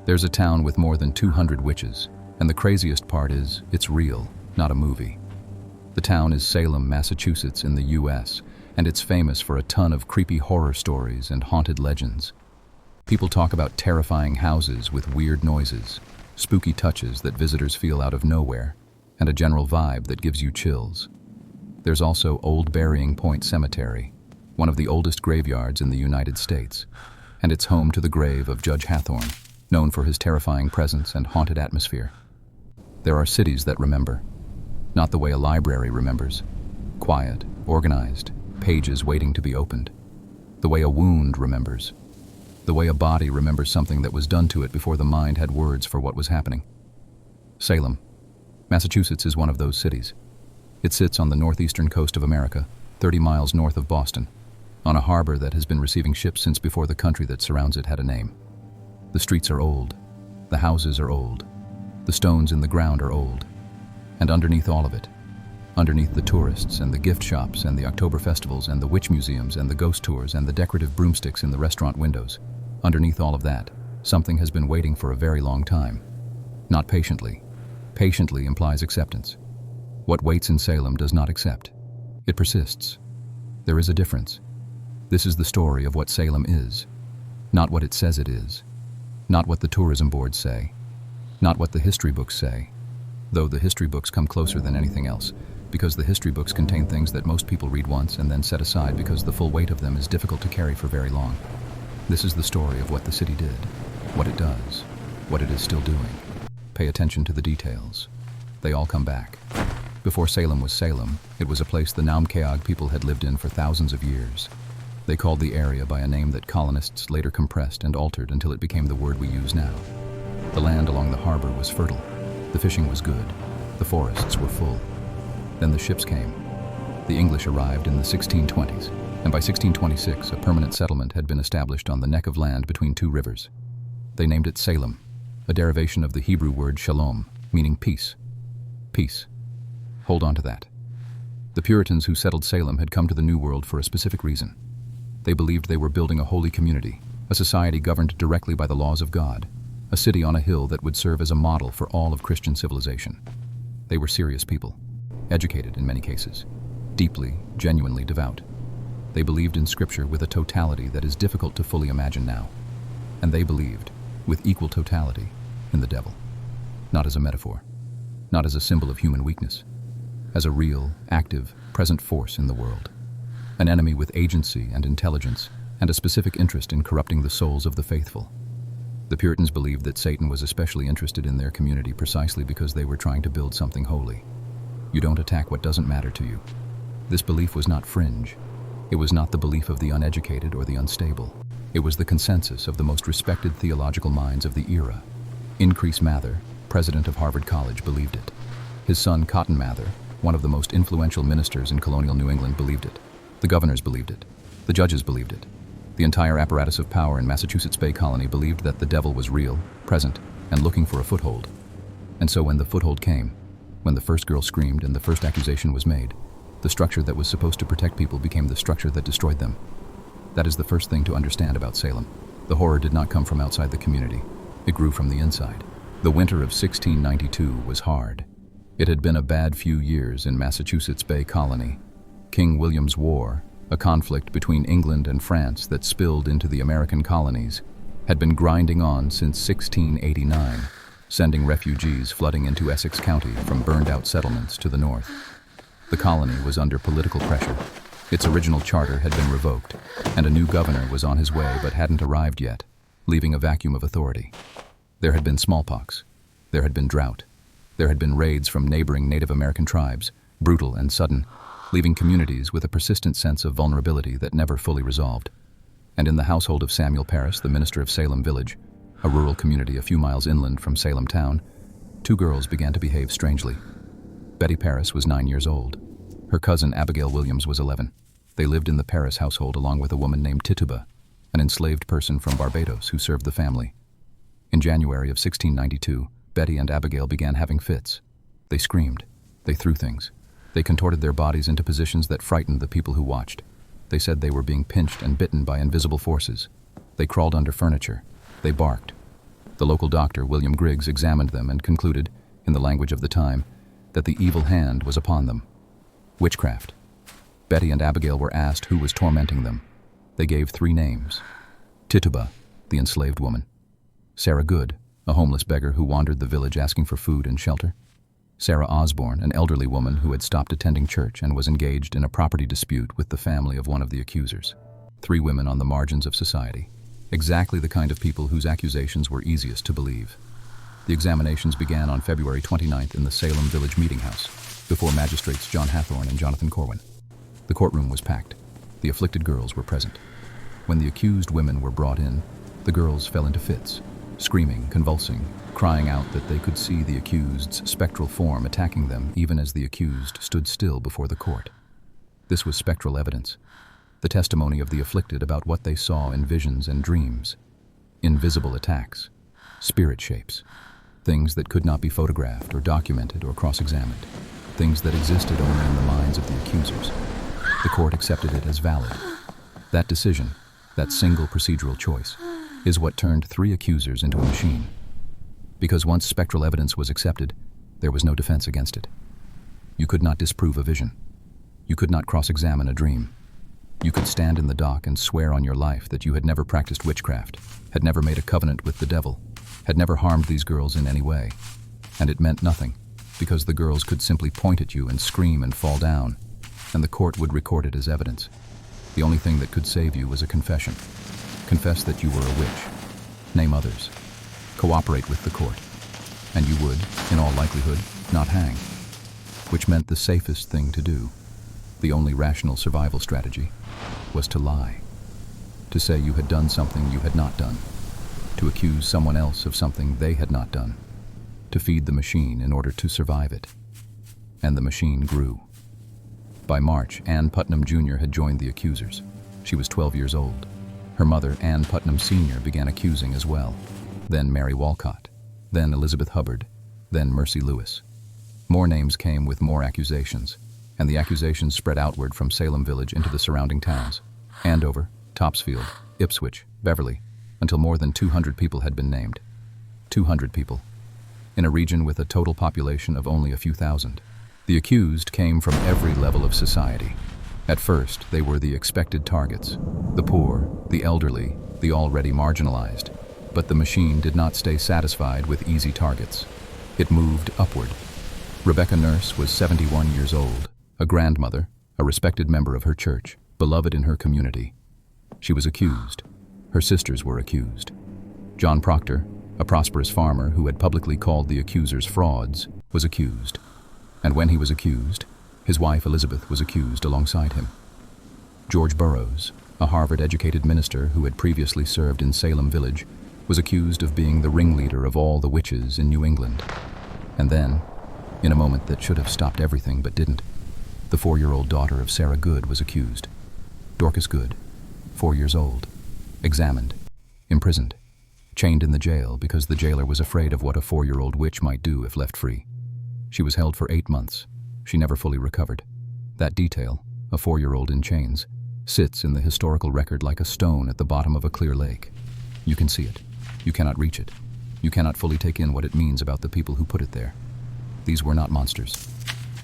There's a town with more than 200 witches, and the craziest part is, it's real, not a movie. The town is Salem, Massachusetts in the US, and it's famous for a ton of creepy horror stories and haunted legends. People talk about terrifying houses with weird noises, spooky touches that visitors feel out of nowhere, and a general vibe that gives you chills. There's also Old Burying Point Cemetery, one of the oldest graveyards in the United States, and it's home to the grave of Judge Hathorne, known for his terrifying presence and haunted atmosphere. There are cities that remember, not the way a library remembers, quiet, organized, pages waiting to be opened. The way a wound remembers, the way a body remembers something that was done to it before the mind had words for what was happening. Salem, Massachusetts is one of those cities. It sits on the northeastern coast of America, 30 miles north of Boston, on a harbor that has been receiving ships since before the country that surrounds it had a name. The streets are old, the houses are old, the stones in the ground are old, and underneath all of it, underneath the tourists and the gift shops and the October festivals and the witch museums and the ghost tours and the decorative broomsticks in the restaurant windows, underneath all of that, something has been waiting for a very long time. Not patiently. Patiently implies acceptance. What waits in Salem does not accept. It persists. There is a difference. This is the story of what Salem is, not what it says it is, not what the tourism boards say, not what the history books say, though the history books come closer than anything else, because the history books contain things that most people read once and then set aside because the full weight of them is difficult to carry for very long. This is the story of what the city did, what it does, what it is still doing. Pay attention to the details. They all come back. Before Salem was Salem, it was a place the Naumkeag people had lived in for thousands of years. They called the area by a name that colonists later compressed and altered until it became the word we use now. The land along the harbor was fertile. The fishing was good. The forests were full. Then the ships came. The English arrived in the 1620s, and by 1626 a permanent settlement had been established on the neck of land between two rivers. They named it Salem, a derivation of the Hebrew word shalom, meaning peace. Peace. Hold on to that. The Puritans who settled Salem had come to the New World for a specific reason. They believed they were building a holy community, a society governed directly by the laws of God, a city on a hill that would serve as a model for all of Christian civilization. They were serious people, educated in many cases, deeply, genuinely devout. They believed in Scripture with a totality that is difficult to fully imagine now. And they believed, with equal totality, in the devil. Not as a metaphor, not as a symbol of human weakness, as a real, active, present force in the world. An enemy with agency and intelligence, and a specific interest in corrupting the souls of the faithful. The Puritans believed that Satan was especially interested in their community precisely because they were trying to build something holy. You don't attack what doesn't matter to you. This belief was not fringe. It was not the belief of the uneducated or the unstable. It was the consensus of the most respected theological minds of the era. Increase Mather, president of Harvard College, believed it. His son Cotton Mather, one of the most influential ministers in colonial New England, believed it. The governors believed it. The judges believed it. The entire apparatus of power in Massachusetts Bay Colony believed that the devil was real, present, and looking for a foothold. And so when the foothold came, when the first girl screamed and the first accusation was made, the structure that was supposed to protect people became the structure that destroyed them. That is the first thing to understand about Salem. The horror did not come from outside the community. It grew from the inside. The winter of 1692 was hard. It had been a bad few years in Massachusetts Bay Colony. King William's War, a conflict between England and France that spilled into the American colonies, had been grinding on since 1689, sending refugees flooding into Essex County from burned-out settlements to the north. The colony was under political pressure. Its original charter had been revoked, and a new governor was on his way but hadn't arrived yet, leaving a vacuum of authority. There had been smallpox. There had been drought. There had been raids from neighboring Native American tribes, brutal and sudden, leaving communities with a persistent sense of vulnerability that never fully resolved. And in the household of Samuel Parris, the minister of Salem Village, a rural community a few miles inland from Salem town, two girls began to behave strangely. Betty Parris was 9 years old. Her cousin Abigail Williams was 11. They lived in the Parris household along with a woman named Tituba, an enslaved person from Barbados who served the family. In January of 1692, Betty and Abigail began having fits. They screamed. They threw things. They contorted their bodies into positions that frightened the people who watched. They said they were being pinched and bitten by invisible forces. They crawled under furniture. They barked. The local doctor, William Griggs, examined them and concluded, in the language of the time, that the evil hand was upon them. Witchcraft. Betty and Abigail were asked who was tormenting them. They gave 3 names. Tituba, the enslaved woman. Sarah Good, a homeless beggar who wandered the village asking for food and shelter. Sarah Osborne, an elderly woman who had stopped attending church and was engaged in a property dispute with the family of one of the accusers. 3 women on the margins of society. Exactly the kind of people whose accusations were easiest to believe. The examinations began on February 29th in the Salem Village Meeting House, before magistrates John Hathorne and Jonathan Corwin. The courtroom was packed. The afflicted girls were present. When the accused women were brought in, the girls fell into fits, screaming, convulsing, crying out that they could see the accused's spectral form attacking them even as the accused stood still before the court. This was spectral evidence, the testimony of the afflicted about what they saw in visions and dreams. Invisible attacks, spirit shapes, things that could not be photographed or documented or cross-examined, things that existed only in the minds of the accusers. The court accepted it as valid. That decision, that single procedural choice, is what turned 3 accusers into a machine. Because once spectral evidence was accepted, there was no defense against it. You could not disprove a vision. You could not cross-examine a dream. You could stand in the dock and swear on your life that you had never practiced witchcraft, had never made a covenant with the devil, had never harmed these girls in any way. And it meant nothing, because the girls could simply point at you and scream and fall down, and the court would record it as evidence. The only thing that could save you was a confession. Confess that you were a witch. Name others. Cooperate with the court. And you would, in all likelihood, not hang. Which meant the safest thing to do, the only rational survival strategy, was to lie. To say you had done something you had not done. To accuse someone else of something they had not done. To feed the machine in order to survive it. And the machine grew. By March, Ann Putnam Jr. had joined the accusers. She was 12 years old. Her mother, Ann Putnam Sr., began accusing as well. Then Mary Walcott. Then Elizabeth Hubbard. Then Mercy Lewis. More names came with more accusations, and the accusations spread outward from Salem Village into the surrounding towns. Andover, Topsfield, Ipswich, Beverly, until more than 200 people had been named. 200 people. In a region with a total population of only a few thousand. The accused came from every level of society. At first, they were the expected targets, the poor, the elderly, the already marginalized. But the machine did not stay satisfied with easy targets. It moved upward. Rebecca Nurse was 71 years old, a grandmother, a respected member of her church, beloved in her community. She was accused. Her sisters were accused. John Proctor, a prosperous farmer who had publicly called the accusers frauds, was accused. And when he was accused, his wife Elizabeth was accused alongside him. George Burroughs, a Harvard-educated minister who had previously served in Salem Village, was accused of being the ringleader of all the witches in New England. And then, in a moment that should have stopped everything but didn't, the 4-year-old daughter of Sarah Good was accused. Dorcas Good, 4 years old, examined, imprisoned, chained in the jail because the jailer was afraid of what a 4-year-old witch might do if left free. She was held for 8 months. She never fully recovered. That detail, a 4-year-old in chains, sits in the historical record like a stone at the bottom of a clear lake. You can see it. You cannot reach it. You cannot fully take in what it means about the people who put it there. These were not monsters.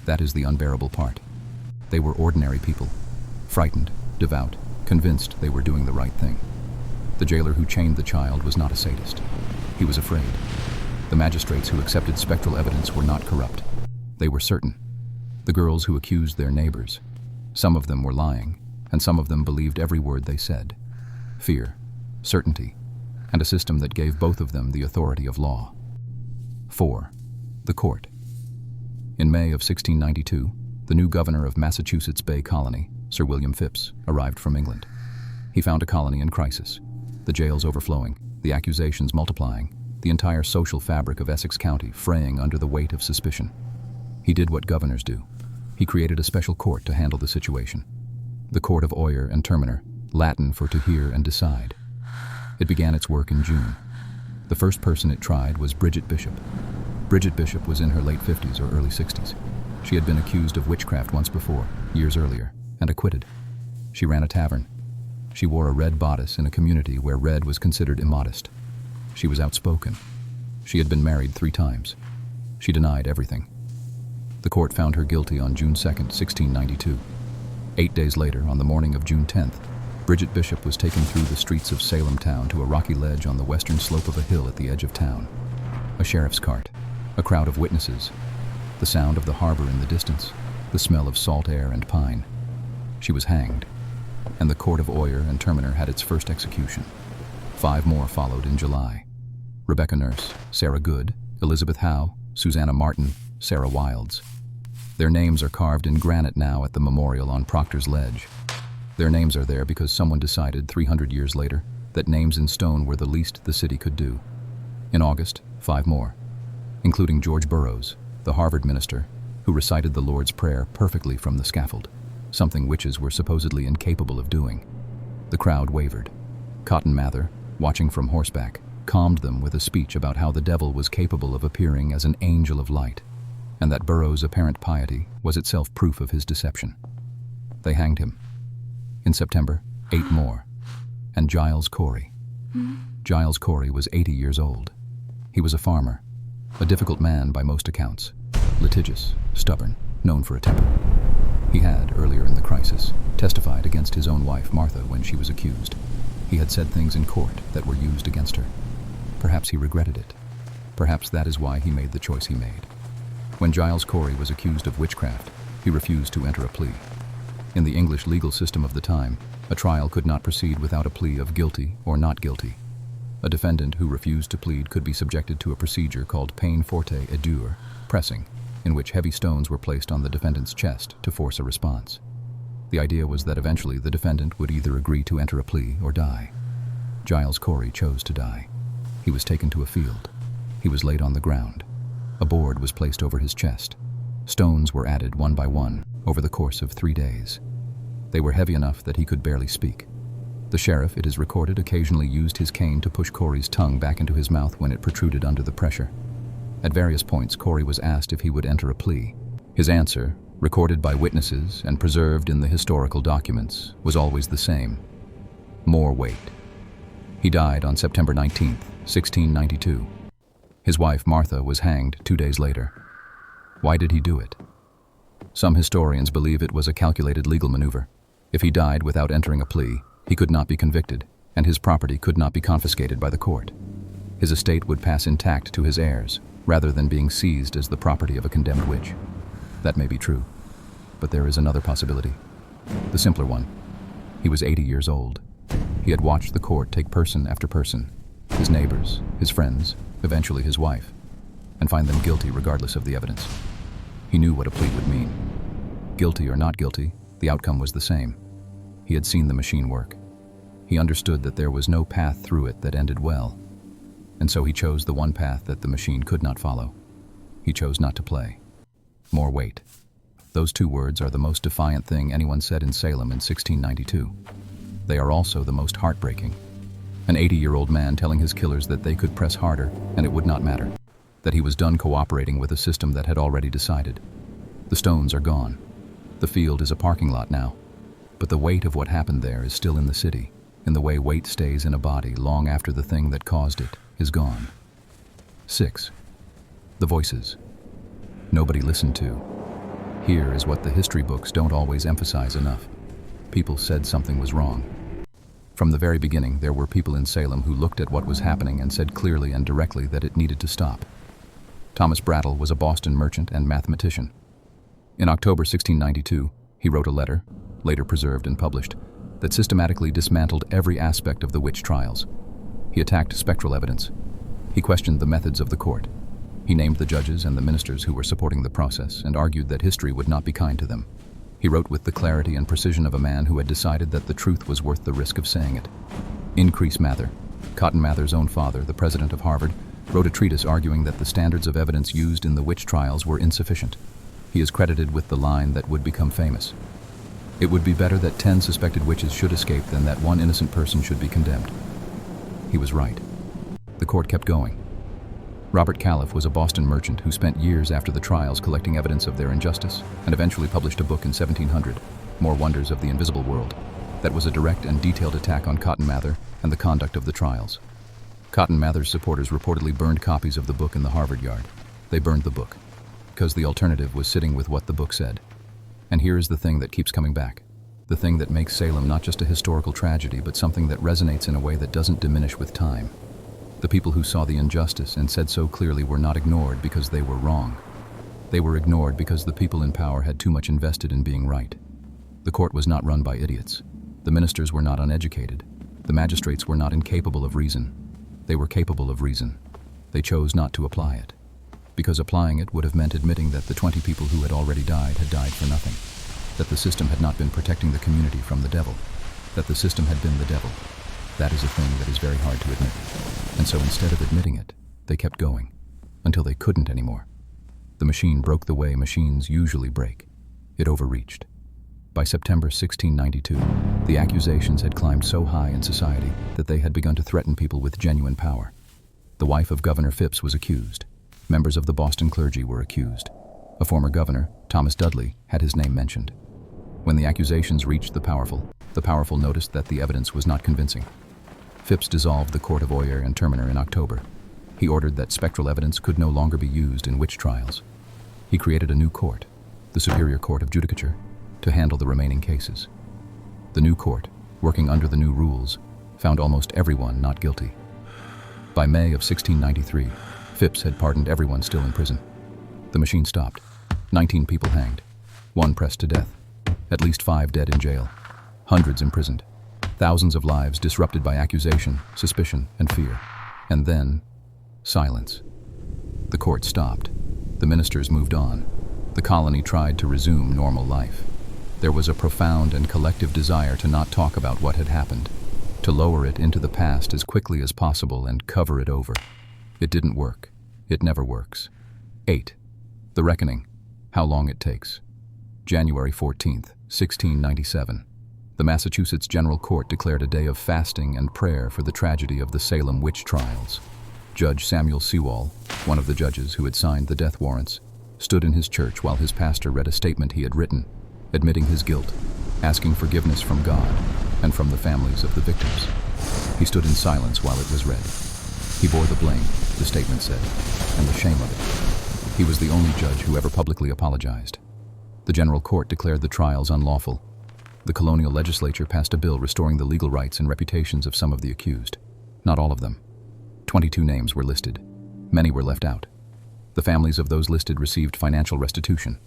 That is the unbearable part. They were ordinary people, frightened, devout, convinced they were doing the right thing. The jailer who chained the child was not a sadist. He was afraid. The magistrates who accepted spectral evidence were not corrupt. They were certain. The girls who accused their neighbors. Some of them were lying, and some of them believed every word they said. Fear, certainty, and a system that gave both of them the authority of law. 4. The court. In May of 1692, the new governor of Massachusetts Bay Colony, Sir William Phips, arrived from England. He found a colony in crisis, the jails overflowing, the accusations multiplying, the entire social fabric of Essex County fraying under the weight of suspicion. He did what governors do. He created a special court to handle the situation. The Court of Oyer and Terminer, Latin for to hear and decide. It began its work in June. The first person it tried was Bridget Bishop. Bridget Bishop was in her late 50s or early 60s. She had been accused of witchcraft once before, years earlier, and acquitted. She ran a tavern. She wore a red bodice in a community where red was considered immodest. She was outspoken. She had been married 3 times. She denied everything. The court found her guilty on June 2, 1692. 8 days later, on the morning of June 10th, Bridget Bishop was taken through the streets of Salem town to a rocky ledge on the western slope of a hill at the edge of town. A sheriff's cart, a crowd of witnesses, the sound of the harbor in the distance, the smell of salt air and pine. She was hanged, and the court of Oyer and Terminer had its first execution. 5 more followed in July. Rebecca Nurse, Sarah Good, Elizabeth Howe, Susanna Martin, Sarah Wilds. Their names are carved in granite now at the memorial on Proctor's Ledge. Their names are there because someone decided 300 years later that names in stone were the least the city could do. In August, 5 more, including George Burroughs, the Harvard minister, who recited the Lord's Prayer perfectly from the scaffold, something witches were supposedly incapable of doing. The crowd wavered. Cotton Mather, watching from horseback, calmed them with a speech about how the devil was capable of appearing as an angel of light, and that Burroughs' apparent piety was itself proof of his deception. They hanged him. In September, 8 more. And Giles Corey. Giles Corey was 80 years old. He was a farmer, a difficult man by most accounts, litigious, stubborn, known for a temper. He had, earlier in the crisis, testified against his own wife, Martha, when she was accused. He had said things in court that were used against her. Perhaps he regretted it. Perhaps that is why he made the choice he made. When Giles Corey was accused of witchcraft, he refused to enter a plea. In the English legal system of the time, a trial could not proceed without a plea of guilty or not guilty. A defendant who refused to plead could be subjected to a procedure called peine forte et dure, pressing, in which heavy stones were placed on the defendant's chest to force a response. The idea was that eventually the defendant would either agree to enter a plea or die. Giles Corey chose to die. He was taken to a field. He was laid on the ground. A board was placed over his chest. Stones were added one by one over the course of 3 days. They were heavy enough that he could barely speak. The sheriff, it is recorded, occasionally used his cane to push Corey's tongue back into his mouth when it protruded under the pressure. At various points, Corey was asked if he would enter a plea. His answer, recorded by witnesses and preserved in the historical documents, was always the same: more weight. He died on September 19, 1692. His wife, Martha, was hanged 2 days later. Why did he do it? Some historians believe it was a calculated legal maneuver. If he died without entering a plea, he could not be convicted, and his property could not be confiscated by the court. His estate would pass intact to his heirs, rather than being seized as the property of a condemned witch. That may be true, but there is another possibility. The simpler one. He was 80 years old. He had watched the court take person after person, his neighbors, his friends, eventually his wife, and find them guilty regardless of the evidence. He knew what a plea would mean. Guilty or not guilty, the outcome was the same. He had seen the machine work. He understood that there was no path through it that ended well, and so he chose the one path that the machine could not follow. He chose not to play. More weight. Those 2 words are the most defiant thing anyone said in Salem in 1692. They are also the most heartbreaking. An 80-year-old man telling his killers that they could press harder and it would not matter, that he was done cooperating with a system that had already decided. The stones are gone. The field is a parking lot now, but the weight of what happened there is still in the city, in the way weight stays in a body long after the thing that caused it is gone. 6. The voices. Nobody listened to. Here is what the history books don't always emphasize enough. People said something was wrong. From the very beginning, there were people in Salem who looked at what was happening and said clearly and directly that it needed to stop. Thomas Brattle was a Boston merchant and mathematician. In October 1692, he wrote a letter, later preserved and published, that systematically dismantled every aspect of the witch trials. He attacked spectral evidence. He questioned the methods of the court. He named the judges and the ministers who were supporting the process and argued that history would not be kind to them. He wrote with the clarity and precision of a man who had decided that the truth was worth the risk of saying it. Increase Mather, Cotton Mather's own father, the president of Harvard, wrote a treatise arguing that the standards of evidence used in the witch trials were insufficient. He is credited with the line that would become famous: "It would be better that 10 suspected witches should escape than that 1 innocent person should be condemned." He was right. The court kept going. Robert Califf was a Boston merchant who spent years after the trials collecting evidence of their injustice and eventually published a book in 1700, More Wonders of the Invisible World, that was a direct and detailed attack on Cotton Mather and the conduct of the trials. Cotton Mather's supporters reportedly burned copies of the book in the Harvard yard. They burned the book because the alternative was sitting with what the book said. And here is the thing that keeps coming back. The thing that makes Salem not just a historical tragedy, but something that resonates in a way that doesn't diminish with time. The people who saw the injustice and said so clearly were not ignored because they were wrong. They were ignored because the people in power had too much invested in being right. The court was not run by idiots. The ministers were not uneducated. The magistrates were not incapable of reason. They were capable of reason. They chose not to apply it, because applying it would have meant admitting that the 20 people who had already died had died for nothing, that the system had not been protecting the community from the devil, that the system had been the devil. That is a thing that is very hard to admit. And so instead of admitting it, they kept going, until they couldn't anymore. The machine broke the way machines usually break. It overreached. By September 1692, the accusations had climbed so high in society that they had begun to threaten people with genuine power. The wife of Governor Phipps was accused. Members of the Boston clergy were accused. A former governor, Thomas Dudley, had his name mentioned. When the accusations reached the powerful noticed that the evidence was not convincing. Phipps dissolved the Court of Oyer and Terminer in October. He ordered that spectral evidence could no longer be used in witch trials. He created a new court, the Superior Court of Judicature, to handle the remaining cases. The new court, working under the new rules, found almost everyone not guilty. By May of 1693, Phipps had pardoned everyone still in prison. The machine stopped. 19 people hanged, 1 pressed to death, at least 5 dead in jail, hundreds imprisoned, thousands of lives disrupted by accusation, suspicion, and fear. And then, silence. The court stopped. The ministers moved on. The colony tried to resume normal life. There was a profound and collective desire to not talk about what had happened, to lower it into the past as quickly as possible and cover it over. It didn't work. It never works. 8. The Reckoning. How long it takes. January 14th, 1697. The Massachusetts General Court declared a day of fasting and prayer for the tragedy of the Salem witch trials. Judge Samuel Sewall, one of the judges who had signed the death warrants, stood in his church while his pastor read a statement he had written, admitting his guilt, asking forgiveness from God and from the families of the victims. He stood in silence while it was read. He bore the blame, the statement said, and the shame of it. He was the only judge who ever publicly apologized. The General Court declared the trials unlawful. The colonial legislature passed a bill restoring the legal rights and reputations of some of the accused. Not all of them. 22 names were listed. Many were left out. The families of those listed received financial restitution,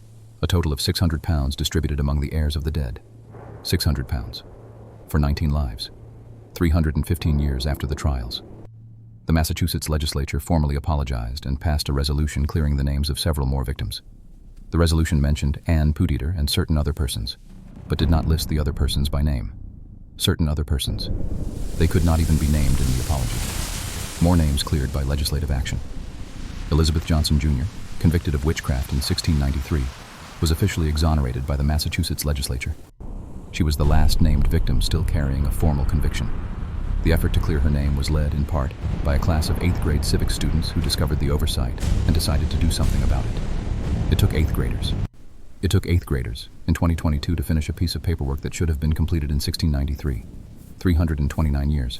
a total of £600 distributed among the heirs of the dead. £600 for 19 lives, 315 years after the trials. The Massachusetts legislature formally apologized and passed a resolution clearing the names of several more victims. The resolution mentioned Ann Pooteater and certain other persons, but did not list the other persons by name. Certain other persons. They could not even be named in the apology. More names cleared by legislative action. Elizabeth Johnson, Jr., convicted of witchcraft in 1693, was officially exonerated by the Massachusetts legislature. She was the last named victim still carrying a formal conviction. The effort to clear her name was led, in part, by a class of 8th grade civics students who discovered the oversight and decided to do something about it. It took 8th graders. It took 8th graders in 2022 to finish a piece of paperwork that should have been completed in 1693. 329 years.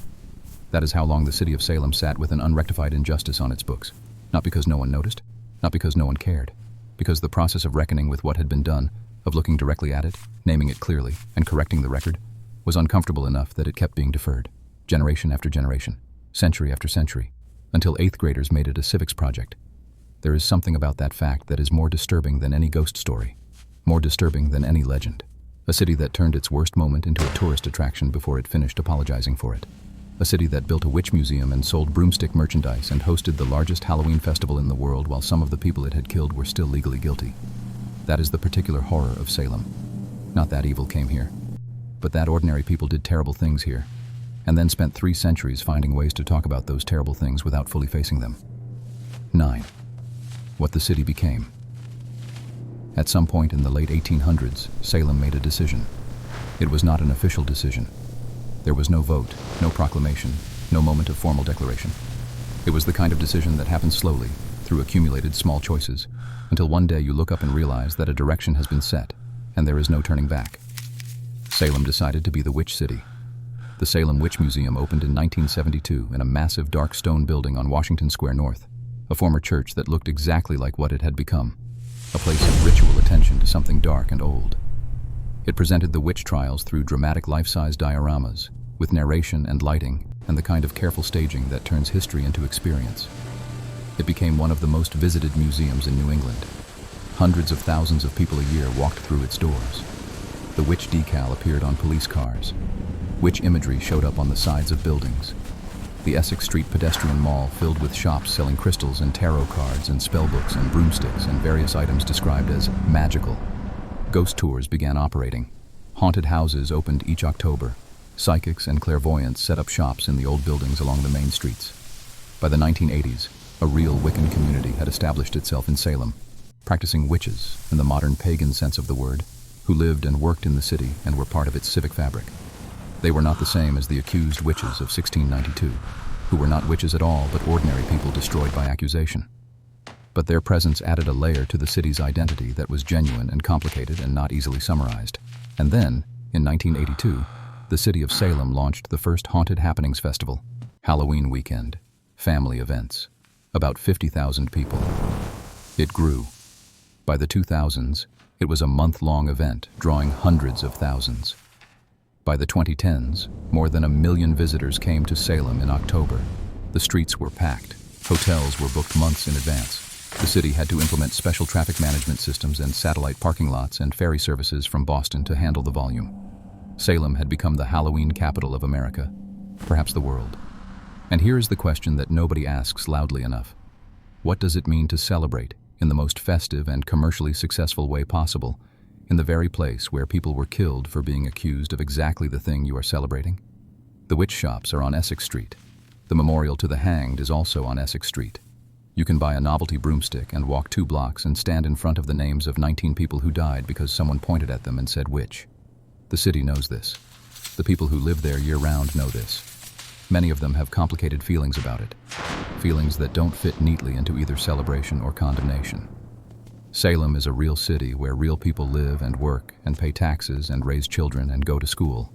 That is how long the city of Salem sat with an unrectified injustice on its books. Not because no one noticed, not because no one cared, because the process of reckoning with what had been done, of looking directly at it, naming it clearly, and correcting the record, was uncomfortable enough that it kept being deferred, generation after generation, century after century, until 8th graders made it a civics project. There is something about that fact that is more disturbing than any ghost story, more disturbing than any legend. A city that turned its worst moment into a tourist attraction before it finished apologizing for it. A city that built a witch museum and sold broomstick merchandise and hosted the largest Halloween festival in the world while some of the people it had killed were still legally guilty. That is the particular horror of Salem. Not that evil came here, but that ordinary people did terrible things here, and then spent 3 centuries finding ways to talk about those terrible things without fully facing them. 9. What the city became. At some point in the late 1800s, Salem made a decision. It was not an official decision. There was no vote, no proclamation, no moment of formal declaration. It was the kind of decision that happens slowly, through accumulated small choices, until one day you look up and realize that a direction has been set, and there is no turning back. Salem decided to be the witch city. The Salem Witch Museum opened in 1972 in a massive dark stone building on Washington Square North, a former church that looked exactly like what it had become, a place of ritual attention to something dark and old. It presented the witch trials through dramatic life-size dioramas, with narration and lighting and the kind of careful staging that turns history into experience. It became one of the most visited museums in New England. Hundreds of thousands of people a year walked through its doors. The witch decal appeared on police cars. Witch imagery showed up on the sides of buildings. The Essex Street pedestrian mall filled with shops selling crystals and tarot cards and spellbooks and broomsticks and various items described as magical. Ghost tours began operating. Haunted houses opened each October. Psychics and clairvoyants set up shops in the old buildings along the main streets. By the 1980s, a real Wiccan community had established itself in Salem, practicing witches, in the modern pagan sense of the word, who lived and worked in the city and were part of its civic fabric. They were not the same as the accused witches of 1692, who were not witches at all but ordinary people destroyed by accusation. But their presence added a layer to the city's identity that was genuine and complicated and not easily summarized. And then, in 1982, the city of Salem launched the first Haunted Happenings Festival, Halloween weekend, family events, about 50,000 people. It grew. By the 2000s, it was a month-long event, drawing hundreds of thousands. By the 2010s, more than 1 million visitors came to Salem in October. The streets were packed. Hotels were booked months in advance. The city had to implement special traffic management systems and satellite parking lots and ferry services from Boston to handle the volume. Salem had become the Halloween capital of America, perhaps the world. And here is the question that nobody asks loudly enough. What does it mean to celebrate, in the most festive and commercially successful way possible, in the very place where people were killed for being accused of exactly the thing you are celebrating? The witch shops are on Essex Street. The memorial to the hanged is also on Essex Street. You can buy a novelty broomstick and walk 2 blocks and stand in front of the names of 19 people who died because someone pointed at them and said witch. The city knows this. The people who live there year-round know this. Many of them have complicated feelings about it, feelings that don't fit neatly into either celebration or condemnation. Salem is a real city where real people live and work and pay taxes and raise children and go to school.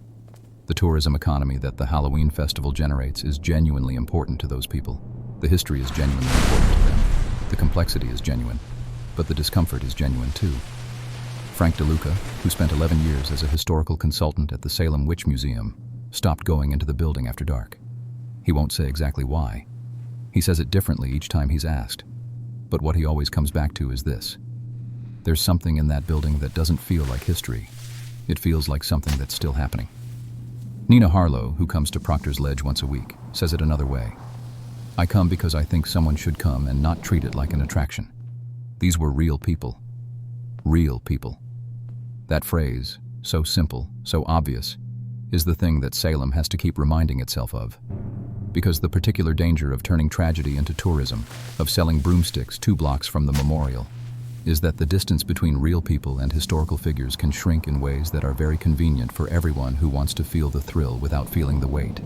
The tourism economy that the Halloween festival generates is genuinely important to those people. The history is genuinely important to them. The complexity is genuine, but the discomfort is genuine too. Frank DeLuca, who spent 11 years as a historical consultant at the Salem Witch Museum, stopped going into the building after dark. He won't say exactly why. He says it differently each time he's asked. But what he always comes back to is this. There's something in that building that doesn't feel like history. It feels like something that's still happening. Nina Harlow, who comes to Proctor's Ledge once a week, says it another way. I come because I think someone should come and not treat it like an attraction. These were real people. Real people. That phrase, so simple, so obvious, is the thing that Salem has to keep reminding itself of. Because the particular danger of turning tragedy into tourism, of selling broomsticks 2 blocks from the memorial, is that the distance between real people and historical figures can shrink in ways that are very convenient for everyone who wants to feel the thrill without feeling the weight.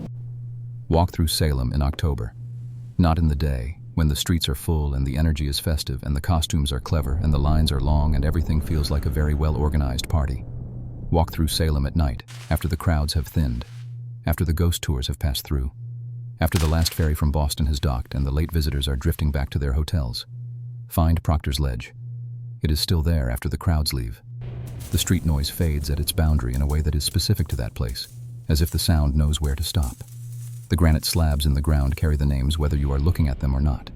Walk through Salem in October. Not in the day, when the streets are full and the energy is festive and the costumes are clever and the lines are long and everything feels like a very well-organized party. Walk through Salem at night, after the crowds have thinned, after the ghost tours have passed through, after the last ferry from Boston has docked and the late visitors are drifting back to their hotels. Find Proctor's Ledge. It is still there after the crowds leave. The street noise fades at its boundary in a way that is specific to that place, as if the sound knows where to stop. The granite slabs in the ground carry the names whether you are looking at them or not.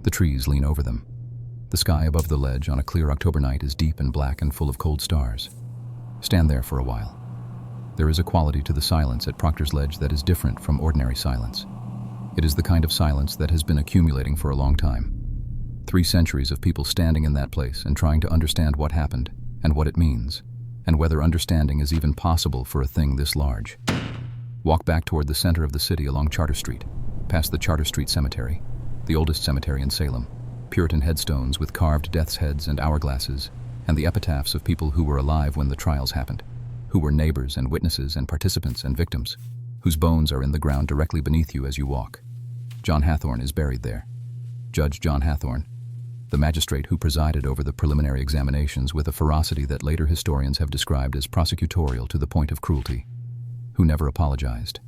The trees lean over them. The sky above the ledge on a clear October night is deep and black and full of cold stars. Stand there for a while. There is a quality to the silence at Proctor's Ledge that is different from ordinary silence. It is the kind of silence that has been accumulating for a long time. 3 centuries of people standing in that place and trying to understand what happened and what it means, and whether understanding is even possible for a thing this large. Walk back toward the center of the city along Charter Street, past the Charter Street Cemetery, the oldest cemetery in Salem, Puritan headstones with carved death's heads and hourglasses, and the epitaphs of people who were alive when the trials happened, who were neighbors and witnesses and participants and victims, whose bones are in the ground directly beneath you as you walk. John Hathorne is buried there. Judge John Hathorne, the magistrate who presided over the preliminary examinations with a ferocity that later historians have described as prosecutorial to the point of cruelty, who never apologized,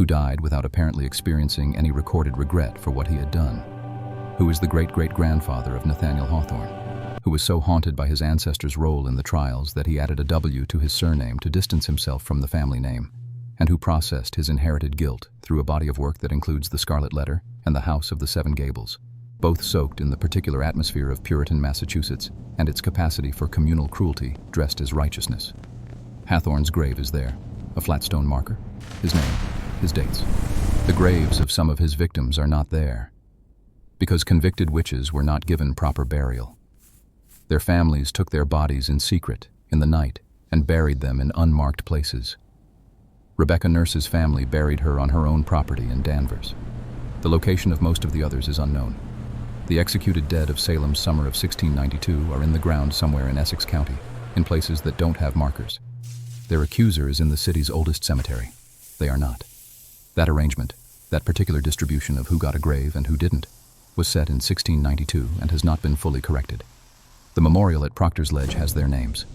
who died without apparently experiencing any recorded regret for what he had done, who is the great-great-grandfather of Nathaniel Hawthorne, who was so haunted by his ancestors' role in the trials that he added a W to his surname to distance himself from the family name, and who processed his inherited guilt through a body of work that includes The Scarlet Letter and The House of the Seven Gables, both soaked in the particular atmosphere of Puritan Massachusetts and its capacity for communal cruelty dressed as righteousness. Hawthorne's grave is there, a flat stone marker, his name, his dates. The graves of some of his victims are not there, because convicted witches were not given proper burial. Their families took their bodies in secret, in the night, and buried them in unmarked places. Rebecca Nurse's family buried her on her own property in Danvers. The location of most of the others is unknown. The executed dead of Salem's summer of 1692 are in the ground somewhere in Essex County, in places that don't have markers. Their accuser is in the city's oldest cemetery. They are not. That arrangement, that particular distribution of who got a grave and who didn't, was set in 1692 and has not been fully corrected. The memorial at Proctor's Ledge has their names,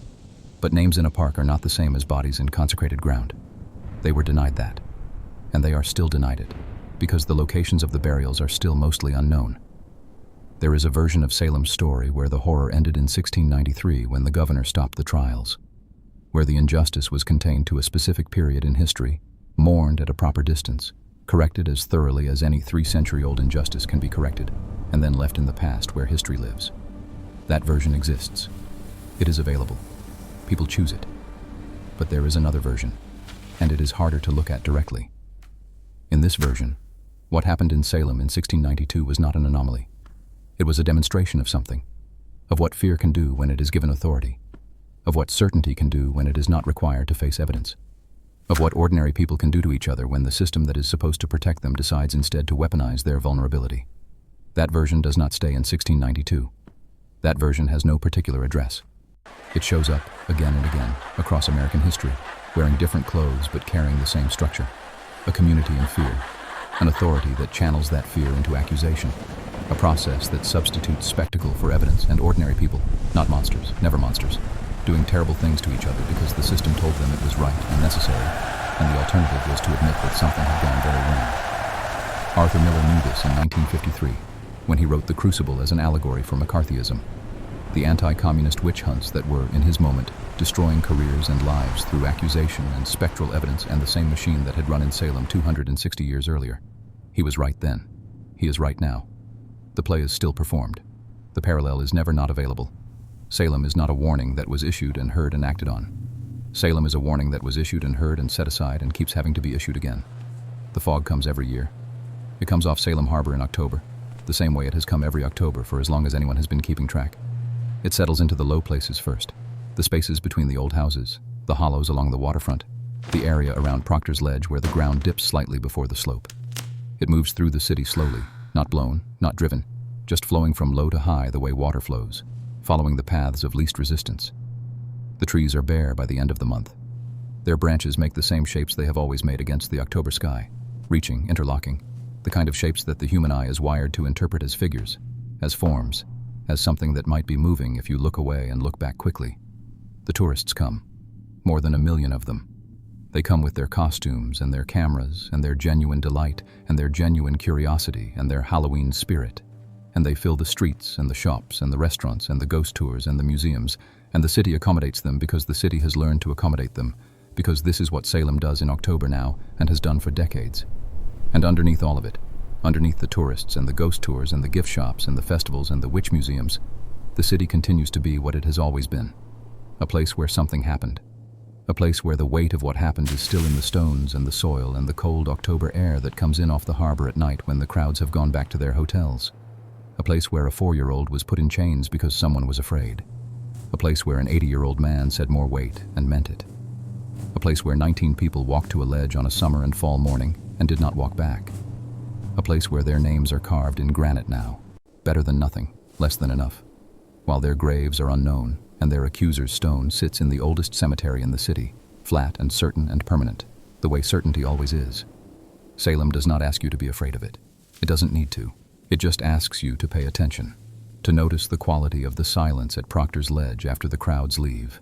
but names in a park are not the same as bodies in consecrated ground. They were denied that, and they are still denied it, because the locations of the burials are still mostly unknown. There is a version of Salem's story where the horror ended in 1693 when the governor stopped the trials, where the injustice was contained to a specific period in history, mourned at a proper distance, corrected as thoroughly as any 3-century-old injustice can be corrected, and then left in the past where history lives. That version exists. It is available. People choose it. But there is another version, and it is harder to look at directly. In this version, what happened in Salem in 1692 was not an anomaly. It was a demonstration of something, of what fear can do when it is given authority, of what certainty can do when it is not required to face evidence, of what ordinary people can do to each other when the system that is supposed to protect them decides instead to weaponize their vulnerability. That version does not stay in 1692. That version has no particular address. It shows up again and again across American history, wearing different clothes but carrying the same structure. A community in fear, an authority that channels that fear into accusation, a process that substitutes spectacle for evidence, and ordinary people, not monsters, never monsters, doing terrible things to each other because the system told them it was right and necessary, and the alternative was to admit that something had gone very wrong. Arthur Miller knew this in 1953, when he wrote The Crucible as an allegory for McCarthyism, the anti-communist witch hunts that were, in his moment, destroying careers and lives through accusation and spectral evidence, and the same machine that had run in Salem 260 years earlier. He was right then. He is right now. The play is still performed. The parallel is never not available. Salem is not a warning that was issued and heard and acted on. Salem is a warning that was issued and heard and set aside and keeps having to be issued again. The fog comes every year. It comes off Salem Harbor in October, the same way it has come every October for as long as anyone has been keeping track. It settles into the low places first, the spaces between the old houses, the hollows along the waterfront, the area around Proctor's Ledge where the ground dips slightly before the slope. It moves through the city slowly, not blown, not driven, just flowing from low to high the way water flows, following the paths of least resistance. The trees are bare by the end of the month. Their branches make the same shapes they have always made against the October sky, reaching, interlocking, the kind of shapes that the human eye is wired to interpret as figures, as forms, as something that might be moving if you look away and look back quickly. The tourists come, more than 1 million of them. They come with their costumes and their cameras and their genuine delight and their genuine curiosity and their Halloween spirit, and they fill the streets and the shops and the restaurants and the ghost tours and the museums, and the city accommodates them because the city has learned to accommodate them, because this is what Salem does in October now and has done for decades. And underneath all of it, underneath the tourists and the ghost tours and the gift shops and the festivals and the witch museums, the city continues to be what it has always been, a place where something happened, a place where the weight of what happened is still in the stones and the soil and the cold October air that comes in off the harbor at night when the crowds have gone back to their hotels, a place where a 4-year-old was put in chains because someone was afraid, a place where an 80-year-old man said more weight and meant it, a place where 19 people walked to a ledge on a summer and fall morning and did not walk back, a place where their names are carved in granite now, better than nothing, less than enough, while their graves are unknown and their accuser's stone sits in the oldest cemetery in the city, flat and certain and permanent, the way certainty always is. Salem does not ask you to be afraid of it. It doesn't need to. It just asks you to pay attention, to notice the quality of the silence at Proctor's Ledge after the crowds leave,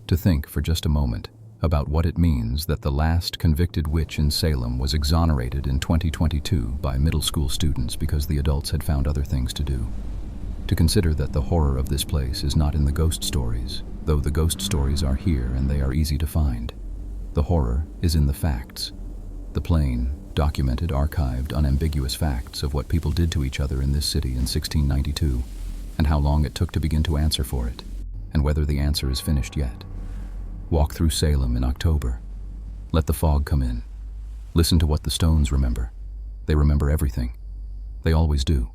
to think for just a moment about what it means that the last convicted witch in Salem was exonerated in 2022 by middle school students because the adults had found other things to do. To consider that the horror of this place is not in the ghost stories, though the ghost stories are here and they are easy to find. The horror is in the facts. The plain, documented, archived, unambiguous facts of what people did to each other in this city in 1692, and how long it took to begin to answer for it, and whether the answer is finished yet. Walk through Salem in October. Let the fog come in. Listen to what the stones remember. They remember everything. They always do.